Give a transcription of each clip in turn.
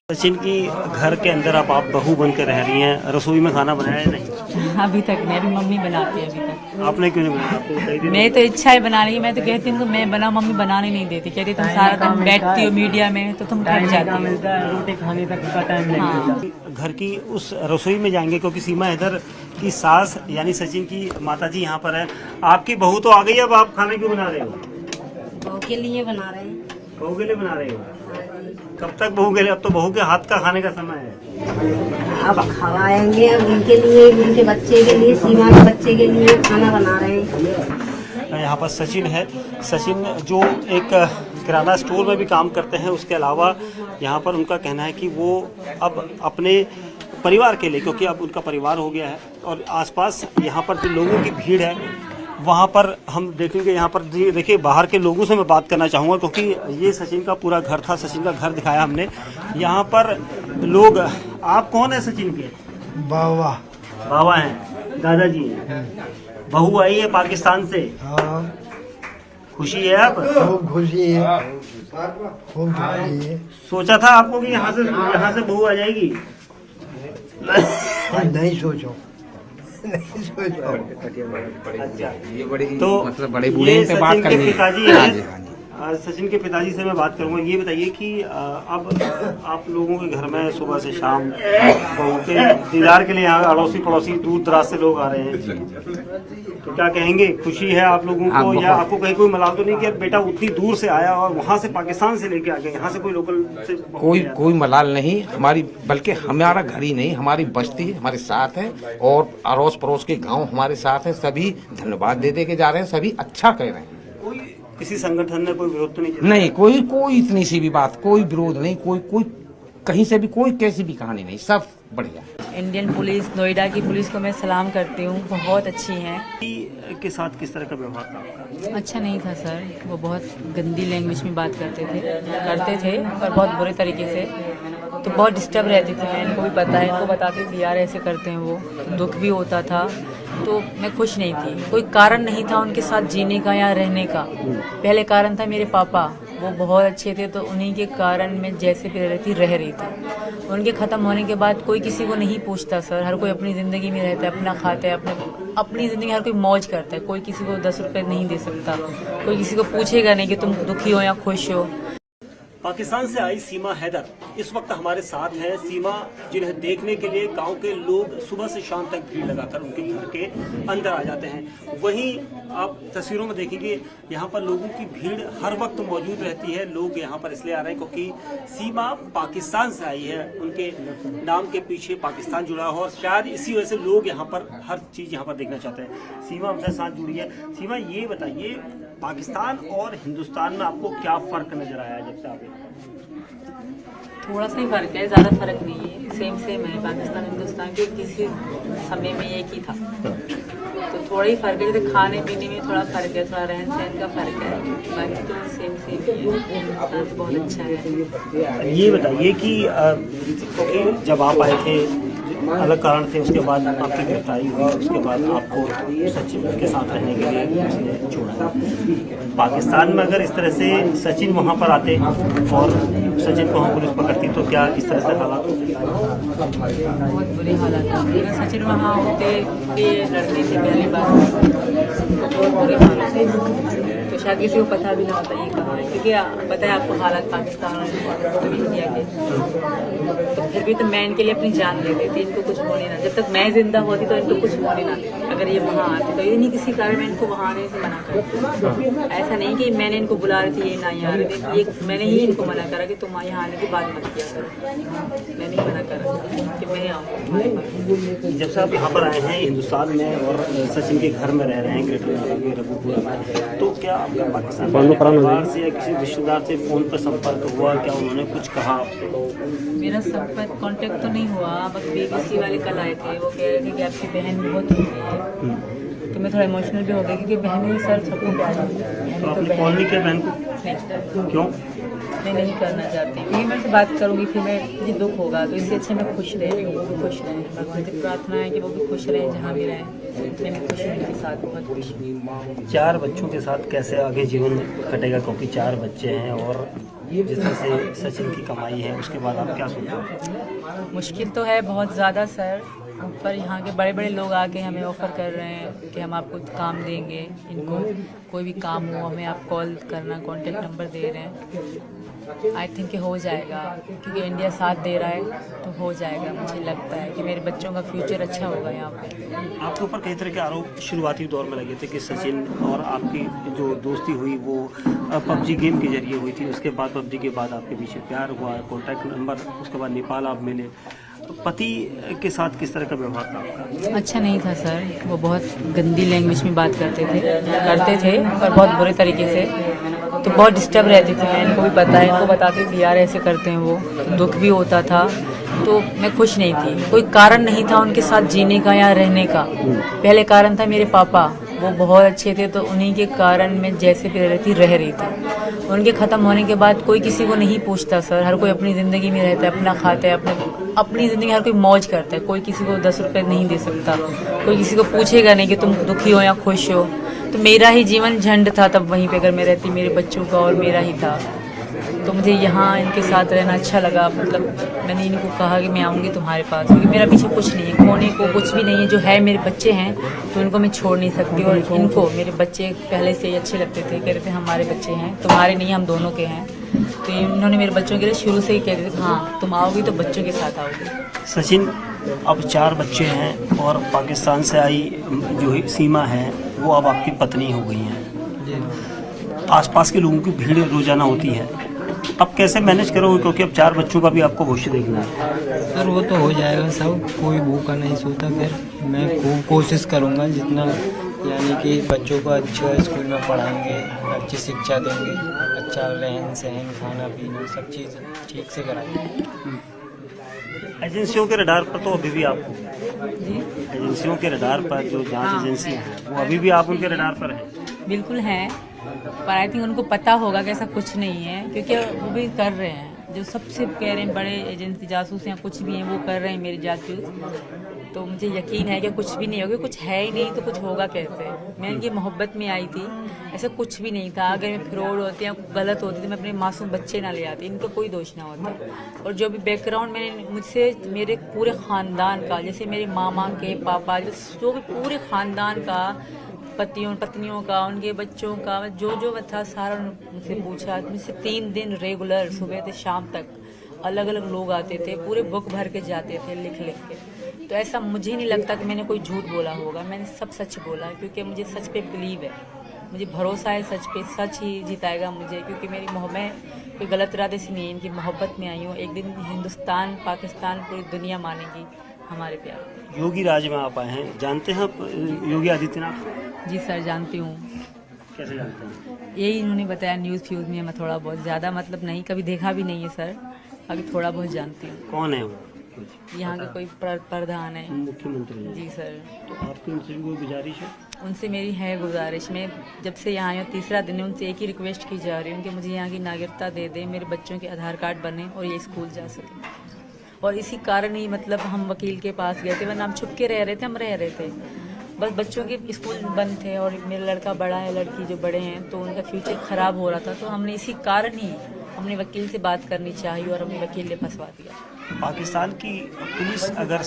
सचिन की घर के अंदर आप बहू बनकर रह रही हैं, रसोई में खाना बनाया है नहीं? अभी तक मेरी मम्मी बनाती है। अभी तक आपने क्यों नहीं बनाया? आपको कई दिन मैं तो इच्छा है बनाने की, मैं तो कहती हूँ मैं बनाऊँ, मम्मी बनाने नहीं देती, कहती तुम सारा दिन बैठती हो मीडिया में तो तुम थक जाती हो। मिलता है, रोटी खाने तक का टाइम नहीं मिलता। घर की उस रसोई में जाएंगे क्योंकि सीमा हैदर की सास यानी सचिन की माताजी यहाँ पर है। आपकी बहू तो आ गई, अब आप खाना क्यों बना रहे हो? बहू के लिए बना रहे हैं। बहू के लिए बना रहे हो? कब तक बहू के लिए? अब तो बहू के हाथ का खाने का समय है। अब खवाएंगे, अब उनके लिए, उनके बच्चे के लिए, सीमा के बच्चे के लिए खाना बना रहे हैं। यहाँ पर सचिन है। सचिन जो एक किराना स्टोर में भी काम करते हैं, उसके अलावा यहाँ पर उनका कहना है कि वो अब अपने परिवार के लिए, क्योंकि अब उनका परिवार हो गया है और आसपास यहाँ पर जो लोगों की भीड़ है वहाँ पर हम देखेंगे। यहाँ पर देखिए बाहर के लोगों से मैं बात करना चाहूँगा क्योंकि ये सचिन का पूरा घर था, सचिन का घर दिखाया हमने। यहाँ पर लोग, आप कौन है सचिन के? बाबा। बाबा हैं, दादाजी हैं। बहू आई है पाकिस्तान से। हाँ, खुशी है आप? खूब खुशी है, खूब खुशी है। सोचा था आपको कि यहाँ से बहू आ जाएगी? नहीं सोचो, नहीं सोचो। अच्छा, ये बड़ी तो मतलब बड़े बूढ़े पे बात सचिन के करनी पिताजी है। हैं। सचिन के पिताजी से मैं बात करूंगा। ये बताइए कि अब आप लोगों के घर में सुबह से शाम बहू के दीदार के लिए यहाँ अड़ोसी पड़ोसी दूर दराज से लोग आ रहे हैं, तो क्या कहेंगे? खुशी है आप लोगों को या आपको कहीं कोई मलाल तो नहीं कि बेटा उतनी दूर से आया और वहाँ से पाकिस्तान से लेके आ गया, यहाँ से कोई लोकल से? कोई मलाल नहीं हमारी, बल्कि हमारा घर ही नहीं, हमारी बस्ती हमारे साथ है और अड़ोस पड़ोस के गांव हमारे साथ है। सभी धन्यवाद दे के जा रहे हैं, सभी अच्छा कह रहे हैं। किसी संगठन ने कोई विरोध तो नहीं? नहीं, कोई इतनी सी भी बात, कोई विरोध नहीं, कोई कहीं से भी कोई कैसी भी कहानी नहीं, सब बढ़िया। इंडियन पुलिस, नोएडा की पुलिस को मैं सलाम करती हूँ, बहुत अच्छी हैं। के साथ किस तरह का व्यवहार था आपका? अच्छा नहीं था सर, वो बहुत गंदी लैंग्वेज में बात करते थे और बहुत बुरे तरीके से, तो बहुत डिस्टर्ब रहती थी। मैं इनको भी पता है, इनको बताती थी यार ऐसे करते हैं वो, दुख भी होता था, तो मैं खुश नहीं थी। कोई कारण नहीं था उनके साथ जीने का या रहने का। पहले कारण था मेरे पापा, वो बहुत अच्छे थे, तो उन्हीं के कारण मैं जैसे भी रह रही थी। उनके ख़त्म होने के बाद कोई किसी को नहीं पूछता सर, हर कोई अपनी ज़िंदगी में रहता है, अपना खाता है, अपनी ज़िंदगी हर कोई मौज करता है। कोई किसी को 10 रुपये नहीं दे सकता, कोई किसी को पूछेगा नहीं कि तुम दुखी हो या खुश हो। पाकिस्तान से आई सीमा हैदर इस वक्त हमारे साथ है। सीमा जिन्हें देखने के लिए गांव के लोग सुबह से शाम तक भीड़ लगाकर उनके घर के अंदर आ जाते हैं। वहीं आप तस्वीरों में देखेंगे यहाँ पर लोगों की भीड़ हर वक्त मौजूद रहती है। लोग यहाँ पर इसलिए आ रहे हैं क्योंकि सीमा पाकिस्तान से आई है, उनके नाम के पीछे पाकिस्तान जुड़ा हो और शायद इसी वजह से लोग यहाँ पर हर चीज़ यहाँ पर देखना चाहते हैं। सीमा हमसे साथ जुड़ी है। सीमा ये बताइए, पाकिस्तान और हिंदुस्तान में आपको क्या फ़र्क नज़र आया जब से आप? थोड़ा सा ही फर्क है, ज़्यादा फर्क नहीं है, सेम है। पाकिस्तान हिंदुस्तान के किसी समय में एक ही था, तो थोड़ा ही फर्क है। जैसे खाने पीने में थोड़ा फर्क है, थोड़ा रहन सहन का फर्क है, बाकी तो सेम ही है। हिंदुस्तान तो बहुत अच्छा है। ये बताइए कि जब आप आए थे अलग कारण थे, उसके बाद आपकी गिरफ्तारी हुई, उसके बाद आपको सचिन के साथ रहने के लिए उसने छोड़ा। पाकिस्तान में अगर इस तरह से सचिन वहाँ पर आते और सचिन को वहाँ पुलिस पकड़ती तो क्या इस तरह से हालात होते? बहुत बुरे हालात हैं। अगर सचिन वहाँ होते लड़ने से पहले बात तो बहुत बुरे हालात हैं, तो शायद किसी को पता भी ना होता ये कहाँ है, क्योंकि पता है आपको हालात पाकिस्तान और इंडिया के। तो फिर भी तो मैं इनके लिए अपनी जान दे देती, इनको कुछ होने ना। जब तक मैं जिंदा होती तो इनको कुछ होने ना। अगर ये वहाँ आते तो ये नहीं किसी कारण मैं इनको वहाँ आने से मना करती। ऐसा नहीं कि मैंने इनको बुला रही थी ये ना यहाँ रहे थे, ये मैंने ही इनको मना करा कि तुम यहाँ आने की बात मत किया करो। मैं नहीं मना करा कि मैं आऊँ। जब से आप यहाँ पर आए हैं हिंदुस्तान में और सचिन के घर में रह रहे हैं ग्रेटर रघुपुरा में, तो क्या आपका पाकिस्तान परिवार से या किसी रिश्तेदार से फ़ोन पर संपर्क हुआ? क्या उन्होंने कुछ कहा आपको? मेरा संपर्क कांटेक्ट तो नहीं हुआ, बस BBC वाले कल आए थे, वो कह रहे थे कि आपकी बहन बहुत हो गई है। तो मैं थोड़ा इमोशनल भी हो गई क्योंकि बहन सर सबको प्यार होती है। तो आपने कॉल नहीं किया बहन को? क्यों? मैं नहीं करना चाहती, क्योंकि मैं से बात करूँगी फिर मुझे दुख होगा, तो इससे अच्छा मैं खुश रहे, वो भी खुश रहें। भगवान से प्रार्थना है कि वो भी खुश रहें जहाँ भी रहें। मैं भी खुश हूँ उनके साथ, बहुत खुश हूँ। 4 बच्चों के साथ कैसे आगे जीवन कटेगा? क्योंकि 4 बच्चे हैं और जिस तरह से सचिन की कमाई है, उसके बाद आप क्या सोचते हो? मुश्किल तो है बहुत ज़्यादा सर, पर यहाँ के बड़े बड़े लोग आके हमें ऑफ़र कर रहे हैं कि हम आपको काम देंगे, इनको कोई भी काम हो हमें आप कॉल करना, कॉन्टेक्ट नंबर दे रहे हैं। आई थिंक कि हो जाएगा, क्योंकि इंडिया साथ दे रहा है तो हो जाएगा। मुझे लगता है कि मेरे बच्चों का फ्यूचर अच्छा होगा यहाँ पे। आपके ऊपर कई तरह के आरोप शुरुआती दौर में लगे थे कि सचिन और आपकी जो दोस्ती हुई वो पबजी गेम के जरिए हुई थी, उसके बाद पबजी के बाद आपके पीछे प्यार हुआ, कॉन्टैक्ट नंबर, उसके बाद नेपाल आप मिले। तो पति के साथ किस तरह का व्यवहार था आपका? अच्छा नहीं था सर, वो बहुत गंदी लैंग्वेज में बात करते थे पर बहुत बुरे तरीके से, तो बहुत डिस्टर्ब रहती थी मैं। इनको भी पता है, इनको बताती थी यार ऐसे करते हैं वो, तो दुख भी होता था। तो मैं खुश नहीं थी, कोई कारण नहीं था उनके साथ जीने का या रहने का। पहले कारण था मेरे पापा, वो बहुत अच्छे थे, तो उन्हीं के कारण मैं जैसे भी रह रही थी। उनके ख़त्म होने के बाद कोई किसी को नहीं पूछता सर, हर कोई अपनी ज़िंदगी में रहता है, अपना खाता है, अपनी ज़िंदगी हर कोई मौज करता है। कोई किसी को 10 रुपये नहीं दे सकता, कोई किसी को पूछेगा नहीं कि तुम दुखी हो या खुश हो। तो मेरा ही जीवन झंड था तब वहीं पे, अगर मैं रहती मेरे बच्चों का और मेरा ही था। तो मुझे यहाँ इनके साथ रहना अच्छा लगा। मतलब मैंने इनको कहा कि मैं आऊँगी तुम्हारे पास, क्योंकि मेरा पीछे कुछ नहीं है, खोने को कुछ भी नहीं है। जो है मेरे बच्चे हैं तो इनको मैं छोड़ नहीं सकती, और इनको मेरे बच्चे पहले से ही अच्छे लगते थे। कह रहे थे हमारे बच्चे हैं, तुम्हारे नहीं, हम दोनों के हैं। तो इन्होंने मेरे बच्चों के लिए शुरू से ही कह रहे थे हाँ तुम आओगी तो बच्चों के साथ आओगी। सचिन, अब 4 बच्चे हैं और पाकिस्तान से आई जो सीमा है वो अब आपकी पत्नी हो गई हैं। आसपास के लोगों की भीड़ रोजाना होती है, अब कैसे मैनेज करोगे, क्योंकि अब 4 बच्चों का भी आपको भविष्य देखना है? सर वो तो हो जाएगा सब, कोई भूखा नहीं सोता। फिर मैं खूब कोशिश करूँगा जितना, यानी कि बच्चों को अच्छा स्कूल में पढ़ाएंगे, अच्छी शिक्षा देंगे, अच्छा रहन सहन, खाना पीना सब चीज़ ठीक से कराएंगे। एजेंसियों के रडार पर तो अभी भी आप हो, एजेंसियों के रडार पर जो जांच एजेंसी है वो अभी भी आप उनके रडार पर हैं? बिल्कुल हैं, पर आई थिंक उनको पता होगा कि ऐसा कुछ नहीं है, क्योंकि वो भी कर रहे हैं। जो सबसे कह रहे हैं बड़े एजेंसी जासूस या कुछ भी हैं वो कर रहे हैं मेरे जासूस। तो मुझे यकीन है कि कुछ भी नहीं होगा, कुछ है ही नहीं तो कुछ होगा कैसे। मैं इनकी मोहब्बत में आई थी, ऐसा कुछ भी नहीं था। अगर मैं फ्रॉड होती या गलत होती तो मैं अपने मासूम बच्चे ना ले आती, इनका कोई दोष ना होता। और जो भी बैकग्राउंड मैंने मुझसे मेरे पूरे ख़ानदान का, जैसे मेरे मामा के पापा, जो भी पूरे ख़ानदान का, पत्नियों का, उनके बच्चों का, जो था सारा मुझसे पूछा। मुझसे 3 दिन रेगुलर सुबह से शाम तक अलग अलग लोग आते थे, पूरे बुक भर के जाते थे लिख के। तो ऐसा मुझे नहीं लगता कि मैंने कोई झूठ बोला होगा, मैंने सब सच बोला, क्योंकि मुझे सच पे बिलीव है, मुझे भरोसा है सच पे। सच ही जिताएगा मुझे, क्योंकि मेरी मोहब्बत कोई गलत इरादे से नहीं है, इनकी मोहब्बत में आई हूँ। एक दिन हिंदुस्तान, पाकिस्तान, पूरी दुनिया मानेगी हमारे प्यार। योगी राज में आप आए हैं, जानते हैं आप योगी आदित्यनाथ? जी सर जानती हूँ। कैसे जानते हैं? यही इन्होंने बताया न्यूज़ फ्यूज़ में, मैं थोड़ा बहुत, ज़्यादा मतलब नहीं, कभी देखा भी नहीं है सर, अभी थोड़ा बहुत जानती हूँ। कौन है वो? यहाँ के कोई प्रधान है। मुख्यमंत्री हैं। जी सर। तो आपकी उनसे भी कोई गुजारिश है? उनसे मेरी है गुजारिश, मैं जब से यहाँ आई हूँ 3रा दिन है, उनसे एक ही रिक्वेस्ट की जा रही हूँ कि मुझे यहाँ की नागरिकता दे दें, मेरे बच्चों के आधार कार्ड बने और ये स्कूल जा सकें। और इसी कारण ही मतलब हम वकील के पास गए थे, वरना हम छुप के रह रहे थे, हम रह रहे थे। बस बच्चों के स्कूल बंद थे और मेरा लड़का बड़ा है, लड़की जो बड़े हैं, तो उनका फ्यूचर ख़राब हो रहा था। तो हमने इसी कारण ही हमने वकील से बात करनी चाहिए और हमने वकील ने फंसवा दिया। पाकिस्तान की पुलिस अगर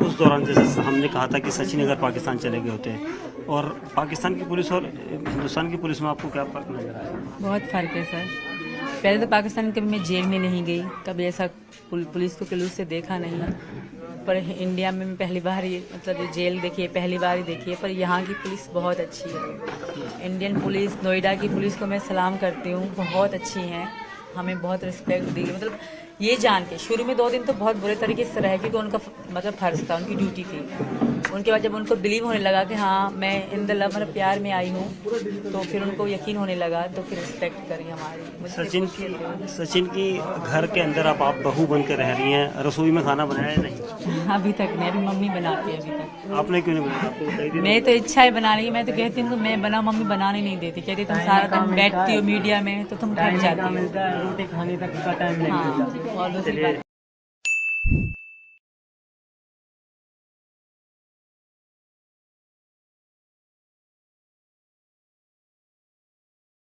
उस दौरान, जैसे हमने कहा था कि सचिन अगर पाकिस्तान चले गए होते, और पाकिस्तान की पुलिस और हिंदुस्तान की पुलिस में आपको क्या फ़र्क नजर आया? बहुत फ़र्क है सर। पहले तो पाकिस्तान कभी मैं जेल में नहीं गई, कभी ऐसा पुलिस को जुलूस से देखा नहीं, पर इंडिया में मैं पहली बार ही मतलब जेल देखी है, पहली बार ही देखी है। पर यहाँ की पुलिस बहुत अच्छी है। इंडियन पुलिस, नोएडा की पुलिस को मैं सलाम करती हूँ, बहुत अच्छी हैं, हमें बहुत रिस्पेक्ट दी। मतलब ये जान के शुरू में 2 दिन तो बहुत बुरे तरीके से रहे, क्योंकि उनका मतलब फर्ज था, उनकी ड्यूटी थी। उनके बाद जब उनको बिलीव होने लगा कि हाँ मैं इन द लव, मतलब प्यार में आई हूँ, तो फिर उनको यकीन होने लगा, तो फिर रिस्पेक्ट करी हमारी। सचिन की घर के अंदर आप बहू बन के रह रही हैं, रसोई में खाना बनाया है नहीं? अभी तक नहीं, अभी मम्मी बनाती है। अभी तक आपने क्यों नहीं बनाया? आपको मैं तो इच्छा है बनाने की, मैं तो कहती हूँ मैं बना, मम्मी बनाने नहीं देती, कहती तुम सारा दिन बैठती हो मीडिया में तो तुम थक जाती हो। रोटी खाने तक का टाइम नहीं मिलता। हाँ, और दूसरी बात